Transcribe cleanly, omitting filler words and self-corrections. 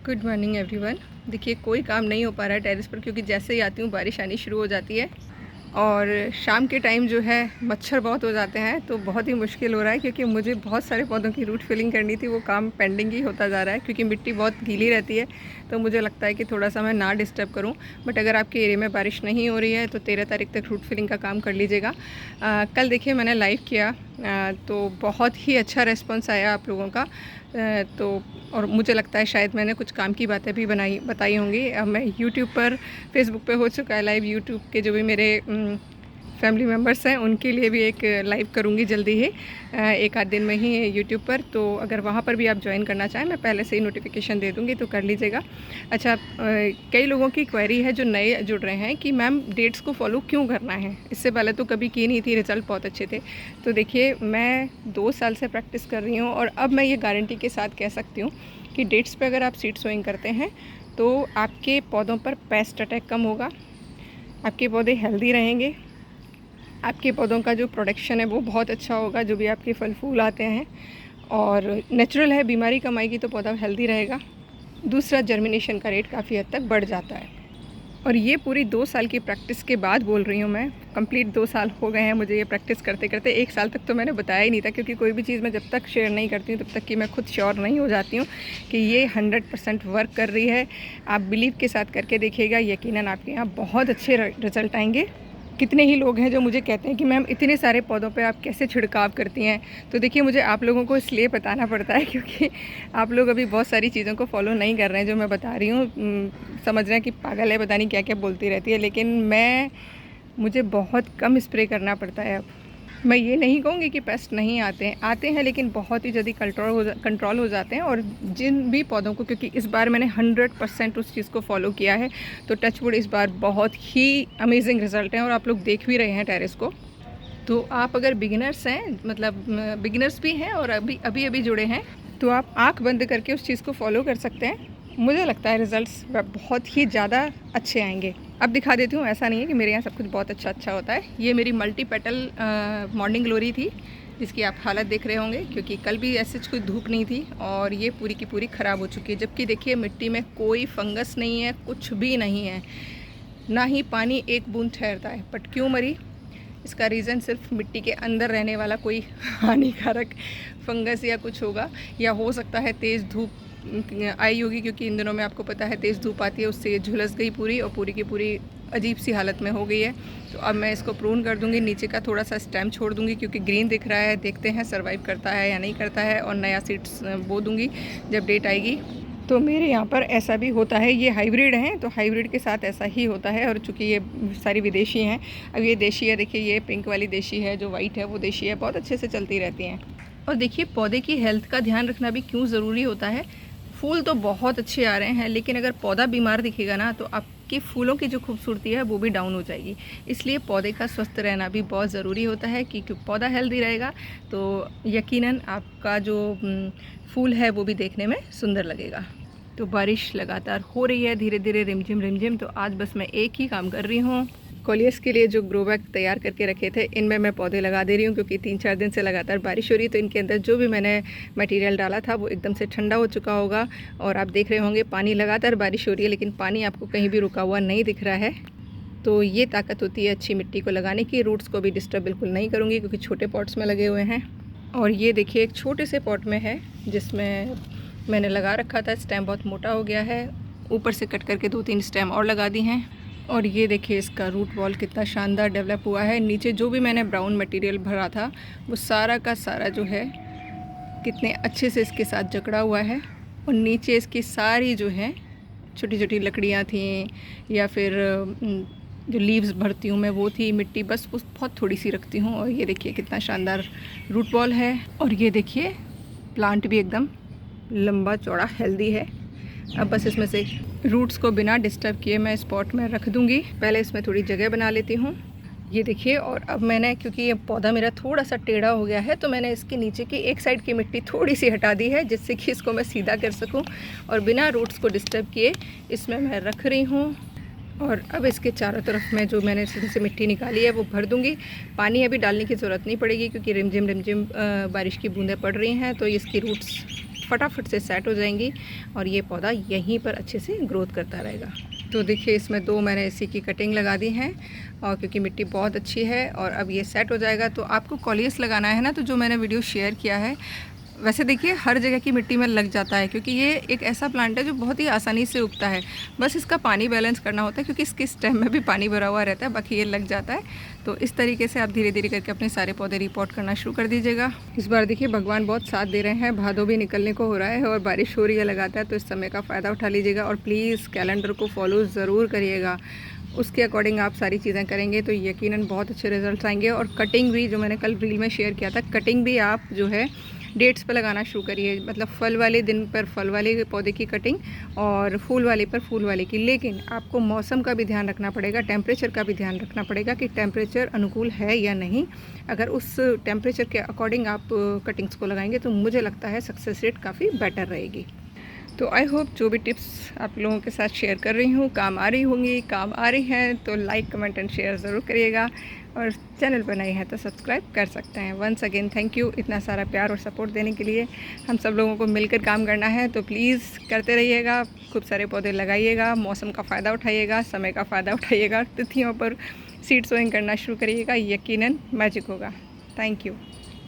Good morning everyone. देखिए कोई काम नहीं हो पा रहा है टेरेस पर, क्योंकि जैसे ही आती हूँ बारिश आनी शुरू हो जाती है और शाम के टाइम जो है मच्छर बहुत हो जाते हैं, तो बहुत ही मुश्किल हो रहा है क्योंकि मुझे बहुत सारे पौधों की रूट फिलिंग करनी थी। वो काम पेंडिंग ही होता जा रहा है क्योंकि मिट्टी बहुत गीली रहती है, तो मुझे लगता है कि थोड़ा सा मैं ना डिस्टर्ब करूं। बट अगर आपके एरिया में बारिश नहीं हो रही है तो 13 तारीख तक रूट फिलिंग का काम कर लीजिएगा। कल देखिए मैंने लाइव किया, तो बहुत ही अच्छा रिस्पॉन्स आया आप लोगों का। तो और मुझे लगता है शायद मैंने कुछ काम की बातें भी बताई होंगी। अब मैं यूट्यूब पर, फेसबुक पे हो चुका है लाइव, यूट्यूब के जो भी मेरे फैमिली मेम्बर्स हैं उनके लिए भी एक लाइव करूँगी जल्दी ही, एक आध दिन में ही यूट्यूब पर। तो अगर वहाँ पर भी आप ज्वाइन करना चाहें, मैं पहले से ही नोटिफिकेशन दे दूँगी, तो कर लीजिएगा। अच्छा, कई लोगों की क्वेरी है जो नए जुड़ रहे हैं कि मैम डेट्स को फॉलो क्यों करना है, इससे पहले तो कभी की नहीं थी, रिज़ल्ट बहुत अच्छे थे। तो देखिए मैं 2 साल से प्रैक्टिस कर रही हूँ और अब मैं ये गारंटी के साथ कह सकती हूँ कि डेट्स पे अगर आप सीड सोइंग करते हैं तो आपके पौधों पर पेस्ट अटैक कम होगा, आपके पौधे हेल्दी रहेंगे, आपके पौधों का जो प्रोडक्शन है वो बहुत अच्छा होगा, जो भी आपके फल फूल आते हैं। और नेचुरल है, बीमारी कम आएगी तो पौधा हेल्दी रहेगा। दूसरा, जर्मिनेशन का रेट काफ़ी हद तक बढ़ जाता है। और ये पूरी 2 साल की प्रैक्टिस के बाद बोल रही हूँ मैं। कंप्लीट 2 साल हो गए हैं मुझे ये प्रैक्टिस करते करते। 1 साल तक तो मैंने बताया ही नहीं था, क्योंकि कोई भी चीज़ मैं जब तक शेयर नहीं करती हूँ तब तक कि मैं खुद श्योर नहीं हो जाती हूँ कि ये 100% वर्क कर रही है। आप बिलीव के साथ करके देखिएगा, यकीनन आपके यहाँ बहुत अच्छे रिजल्ट आएंगे। कितने ही लोग हैं जो मुझे कहते हैं कि मैम इतने सारे पौधों पे आप कैसे छिड़काव करती हैं। तो देखिए मुझे आप लोगों को इसलिए बताना पड़ता है क्योंकि आप लोग अभी बहुत सारी चीज़ों को फॉलो नहीं कर रहे हैं जो मैं बता रही हूँ। समझ रहे हैं कि पागल है, पता नहीं क्या क्या बोलती रहती है, लेकिन मुझे बहुत कम स्प्रे करना पड़ता है अब। मैं ये नहीं कहूँगी कि पेस्ट नहीं आते हैं, लेकिन बहुत ही जल्दी कंट्रोल हो जाते हैं। और जिन भी पौधों को, क्योंकि इस बार मैंने 100% उस चीज़ को फॉलो किया है, तो टचवुड इस बार बहुत ही अमेजिंग रिजल्ट हैं और आप लोग देख भी रहे हैं टेरेस को। तो आप अगर बिगिनर्स हैं, मतलब बिगिनर्स भी हैं और अभी जुड़े हैं, तो आप आँख बंद करके उस चीज़ को फॉलो कर सकते हैं। मुझे लगता है रिज़ल्ट्स बहुत ही ज़्यादा अच्छे आएंगे। अब दिखा देती हूँ, ऐसा नहीं है कि मेरे यहाँ सब कुछ बहुत अच्छा होता है। ये मेरी मल्टी पेटल मॉर्निंग ग्लोरी थी, जिसकी आप हालत देख रहे होंगे, क्योंकि कल भी ऐसे कोई धूप नहीं थी और ये पूरी की पूरी ख़राब हो चुकी है। जबकि देखिए मिट्टी में कोई फंगस नहीं है, कुछ भी नहीं है, ना ही पानी एक बूंद ठहरता है। बट क्यों मरी? इसका रीज़न सिर्फ मिट्टी के अंदर रहने वाला कोई हानिकारक फंगस या कुछ होगा, या हो सकता है तेज़ धूप आई होगी, क्योंकि इन दिनों में आपको पता है तेज़ धूप आती है, उससे ये झुलस गई पूरी और पूरी की पूरी अजीब सी हालत में हो गई है। तो अब मैं इसको प्रून कर दूंगी, नीचे का थोड़ा सा स्टेम छोड़ दूंगी क्योंकि ग्रीन दिख रहा है। देखते हैं सर्वाइव करता है या नहीं करता है, और नया सीड्स बो दूंगी जब डेट आएगी। तो मेरे यहाँ पर ऐसा भी होता है, ये हाइब्रिड हैं तो हाइब्रिड के साथ ऐसा ही होता है। और चूँकि ये सारी विदेशी हैं, अब ये देशी है, देखिए ये पिंक वाली देशी है, जो वाइट है वो देशी है, बहुत अच्छे से चलती रहती हैं। और देखिए पौधे की हेल्थ का ध्यान रखना भी क्यों ज़रूरी होता है। फूल तो बहुत अच्छे आ रहे हैं, लेकिन अगर पौधा बीमार दिखेगा ना तो आपके फूलों की जो खूबसूरती है वो भी डाउन हो जाएगी। इसलिए पौधे का स्वस्थ रहना भी बहुत ज़रूरी होता है, क्योंकि पौधा हेल्दी रहेगा तो यकीनन आपका जो फूल है वो भी देखने में सुंदर लगेगा। तो बारिश लगातार हो रही है, धीरे धीरे रिमझिम। तो आज बस मैं एक ही काम कर रही हूँ, कोलियस के लिए जो ग्रो बैग तैयार करके रखे थे इनमें मैं पौधे लगा दे रही हूँ, क्योंकि 3-4 दिन से लगातार बारिश हो रही है। तो इनके अंदर जो भी मैंने मटेरियल डाला था वो एकदम से ठंडा हो चुका होगा। और आप देख रहे होंगे पानी, लगातार बारिश हो रही है लेकिन पानी आपको कहीं भी रुका हुआ नहीं दिख रहा है। तो ये ताकत होती है अच्छी मिट्टी को लगाने की। रूट्स को भी डिस्टर्ब बिल्कुल नहीं करूँगी, क्योंकि छोटे पॉट्स में लगे हुए हैं। और ये देखिए एक छोटे से पॉट में है जिसमें मैंने लगा रखा था, स्टेम बहुत मोटा हो गया है, ऊपर से कट करके 2-3 स्टेम और लगा दी हैं। और ये देखिए इसका रूट बॉल कितना शानदार डेवलप हुआ है। नीचे जो भी मैंने ब्राउन मटेरियल भरा था वो सारा का सारा जो है कितने अच्छे से इसके साथ जकड़ा हुआ है। और नीचे इसकी सारी जो है छोटी छोटी लकड़ियाँ थी, या फिर जो लीव्स भरती हूँ मैं वो थी, मिट्टी बस उस बहुत थोड़ी सी रखती हूँ। और ये देखिए कितना शानदार रूट बॉल है। और ये देखिए प्लांट भी एकदम लंबा चौड़ा हेल्दी है। अब बस इसमें से रूट्स को बिना डिस्टर्ब किए मैं स्पॉट में रख दूंगी। पहले इसमें थोड़ी जगह बना लेती हूँ, ये देखिए। और अब मैंने, क्योंकि ये पौधा मेरा थोड़ा सा टेढ़ा हो गया है, तो मैंने इसके नीचे की एक साइड की मिट्टी थोड़ी सी हटा दी है, जिससे कि इसको मैं सीधा कर सकूं। और बिना रूट्स को डिस्टर्ब किए इसमें मैं रख रही हूँ। और अब इसके चारों तरफ में जो मैंने इसमें से मिट्टी निकाली है वो भर दूंगी। पानी अभी डालने की ज़रूरत नहीं पड़ेगी, क्योंकि रिमझिम बारिश की बूंदें पड़ रही हैं, तो इसकी रूट्स फटाफट से सेट हो जाएंगी और ये पौधा यहीं पर अच्छे से ग्रोथ करता रहेगा। तो देखिए इसमें 2 मैंने इसी की कटिंग लगा दी हैं और क्योंकि मिट्टी बहुत अच्छी है और अब ये सेट हो जाएगा। तो आपको कॉलियस लगाना है ना, तो जो मैंने वीडियो शेयर किया है, वैसे देखिए हर जगह की मिट्टी में लग जाता है क्योंकि ये एक ऐसा प्लांट है जो बहुत ही आसानी से उगता है। बस इसका पानी बैलेंस करना होता है क्योंकि इसके स्टेम में भी पानी भरा हुआ रहता है, बाकी ये लग जाता है। तो इस तरीके से आप धीरे धीरे करके अपने सारे पौधे रिपोर्ट करना शुरू कर दीजिएगा। इस बार देखिए भगवान बहुत साथ दे रहे हैं, भादों भी निकलने को हो रहा है और बारिश हो रही है लगातार, तो इस समय का फ़ायदा उठा लीजिएगा और प्लीज़ कैलेंडर को फॉलो ज़रूर करिएगा। उसके अकॉर्डिंग आप सारी चीज़ें करेंगे तो यकीनन बहुत अच्छे रिजल्ट आएंगे। और कटिंग भी, जो मैंने कल रील में शेयर किया था, कटिंग भी आप जो है डेट्स पर लगाना शुरू करिए, मतलब फल वाले दिन पर फल वाले पौधे की कटिंग और फूल वाले पर फूल वाले की। लेकिन आपको मौसम का भी ध्यान रखना पड़ेगा, टेम्परेचर का भी ध्यान रखना पड़ेगा कि टेम्परेचर अनुकूल है या नहीं। अगर उस टेम्परेचर के अकॉर्डिंग आप कटिंग्स को लगाएंगे तो मुझे लगता है सक्सेस रेट काफ़ी बेटर रहेगी। तो आई होप जो भी टिप्स आप लोगों के साथ शेयर कर रही हूँ काम आ रही होंगी, काम आ रही हैं। तो लाइक कमेंट एंड शेयर ज़रूर करिएगा और चैनल पर नए हैं तो सब्सक्राइब कर सकते हैं। वंस अगेन थैंक यू इतना सारा प्यार और सपोर्ट देने के लिए। हम सब लोगों को मिलकर काम करना है, तो प्लीज़ करते रहिएगा, खूब सारे पौधे लगाइएगा, मौसम का फ़ायदा उठाइएगा, समय का फ़ायदा उठाइएगा, तिथियों पर सीड सोइंग करना शुरू करिएगा, यकीनन मैजिक होगा। Thank you.